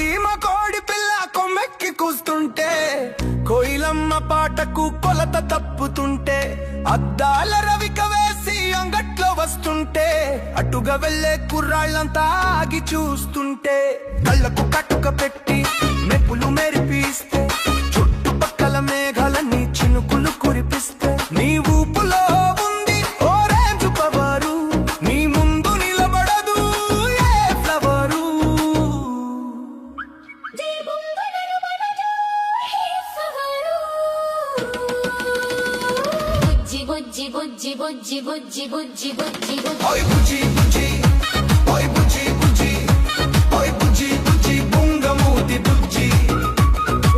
చీమ కోడి పిల్ల కొమ్మెక్కి కూస్తుంటే, కోయిలమ్మ పాటకు కొలత తప్పుతుంటే, అద్దాల రవిక వేసి అంగట్లో వస్తుంటే, అటుగా వెళ్లే కుర్రాళ్ళంతా ఆగి చూస్తుంటే, కళ్ళకు కట్టుక పెట్టి మెప్పులు మెరిపిస్తే, చుట్టుపక్కల మేఘాలన్నీ చినుకులు కురిపిస్తే, నీ ఊపులో ఉంది ఓ రేంజు పవరు, నీ ముందు నిలబడదు ఏ ఫ్లవరు. బుజ్జి బుజ్జి బుజ్జి బుజ్జి బుజ్జి బుజ్జి ఓయ్ బుజ్జి బుజ్జి, ఓయ్ బుజ్జి బుజ్జి, ఓయ్ బుజ్జి బుజ్జి బుంగమూతి బుజ్జి.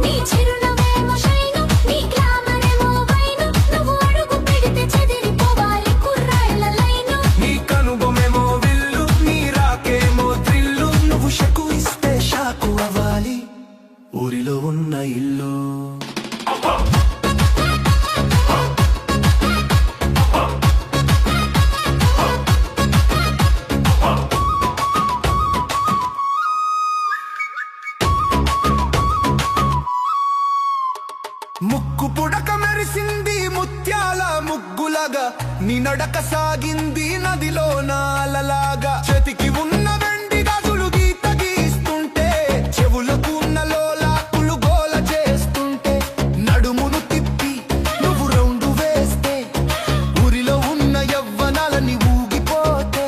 నీ చిరునవ్వేమో షైను, నీ గ్లామరేమో వైను, నువ్వు అడుగు పెడితే చెదిరిపోవాలి కుర్రాళ్ళ లైను. నీ కనుబొమేమో విల్లు, నీ రాకేమో థ్రిల్లు, నువ్వు షకు ఇస్తే షాకు అవ్వాలి ఊరిలో ఉన్న ఇల్లు. ముక్కు పుడక మెరిసింది ముత్యాల ముగ్గులగా, నీ నడక సాగింది నదిలో నాలలాగా, చేతికి ఉన్న వెండి గాజులు గీత గీస్తుంటే, చెవులకు ఉన్న లోలాకులు గోల చేస్తుంటే, నడుమును తిప్పి నువ్వు రౌండు వేస్తే, ఊరిలో ఉన్న యవ్వనాలని ఊగిపోతే,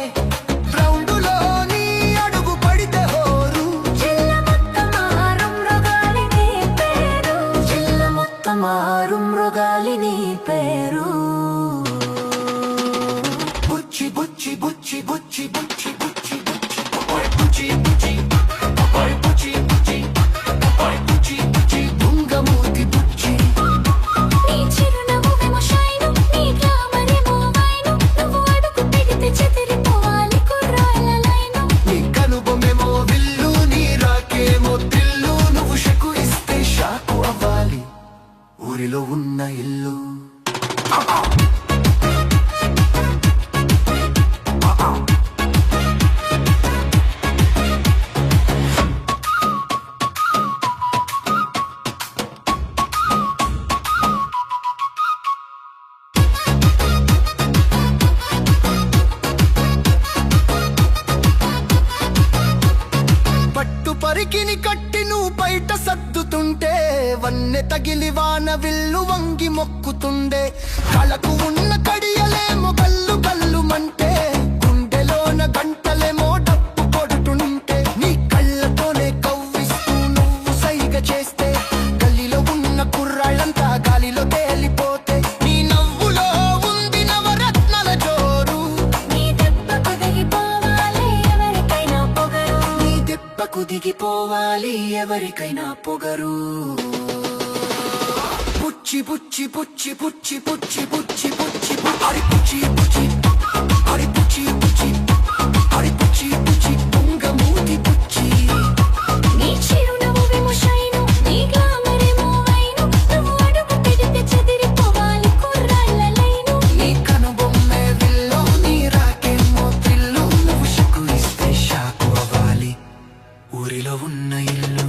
రౌండులో నీ అడుగు పడితే హోరు. జిల్ల మొత్తం ఆరు మృగాలి నీ పేరు, జిల్ల మొత్తం ఆరు మృగాలి నీ పేరు. బుచ్చి బుచ్చి బుచ్చి బుచ్చి బుచ్చి బుచ్చి బుచ్చి, ఓయ్ బుచ్చి బుచ్చి, ఓయ్ బుచ్చి బుచ్చి, ఓయ్ బుచ్చి బుచ్చి బుంగమూతి బుచ్చి. నీ చిరునవ్వేమో షైను, నీ గ్లామరేమో వైను, నువ్వు అడుగు పెడితే చెదిరిపోవాలి కుర్రాళ్ళ లైను. నీ కనుబొమేమో విల్లు, నీ రాకేమో థ్రిల్లు, నువ్వు షకు ఇస్తే షాకు అవ్వాలి ఊరిలో ఉన్న ఇల్లు. పట్టు పరికిని కట్టి నువ్వు బయట సర్దుతుంటే, వన్నె తగిలి వాన విల్లు వంగి మొక్కుతుండే, కళకు ఉన్న కడియలేమో కల్లు కల్లు మంటే, గుండెలోన గంటలేమో డప్పు కొడుతుంటే, నీ కళ్ళతోనే కవ్విస్తూ నువ్వు సైగ చేస్తే, గల్లీలో ఉన్న కుర్రాళ్ళంతా గాలిలో తేలిపోతే, నీ నవ్వులో ఉంది నవరత్నాల జోరు. నీ దెబ్బకు దిగిపోవాలి ఎవరికైనా పొగరు, నీ దెబ్బకు దిగిపోవాలి ఎవరికైనా పొగరు. పుచ్చి పుచ్చి పుచ్చి పుచ్చి పుచ్చి పుచ్చి పుచ్చి హరి పుచ్చి పుచ్చి, హరి పుచ్చి పుచ్చి, హరి పుచ్చి పుచ్చి బుంగమూతి పుచ్చి. నీ చిరునవ్వేమో షైను, నీ గ్లామరేమో వైను, నువ్వు అడుగు పెడితే చెదిరిపోవాలి కుర్రాళ్ళ లైను. నీ కనుబొమ్మే విల్లు, నీ రాకేమో థ్రిల్లు, నువ్వు షకు ఇస్తే షాకు అవ్వాలి ఊరిలో ఉన్న ఇల్లు.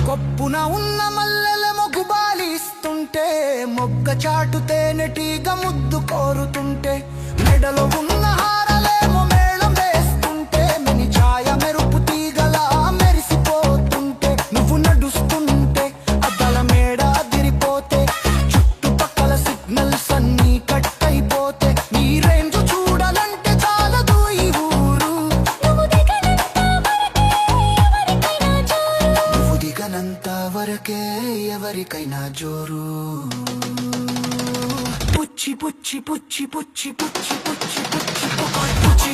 కొప్పున ఉన్న మల్లెల మొగ్గుబాలిస్తుంటే, మొగ్గ చాటు తేనెటీగ ముద్దు కోరుతుంటే, మెడలో ఉన్న హారలేమో మేళం వేస్తుంటే, మెని ఛాయ మెరుపు తీగలా మెరిసిపోతుంటే, నువ్వు నడుస్తుంటే అద్దల మేడ అదిరిపోతే, చుట్టుపక్కల సిగ్నల్స్ అన్నీ కట్ అయిపోతే, నీ రేంజ్ చూడాలంటే చాలదు ఈ ఊరు. నువ్వు దిగనంత వరకే ఎవరికైనా జోరు. పుచ్చి పుచ్చి పుచ్చి పుచ్చి పుచ్చి పుచ్చి పుచ్చి పుచ్చి పుచ్చి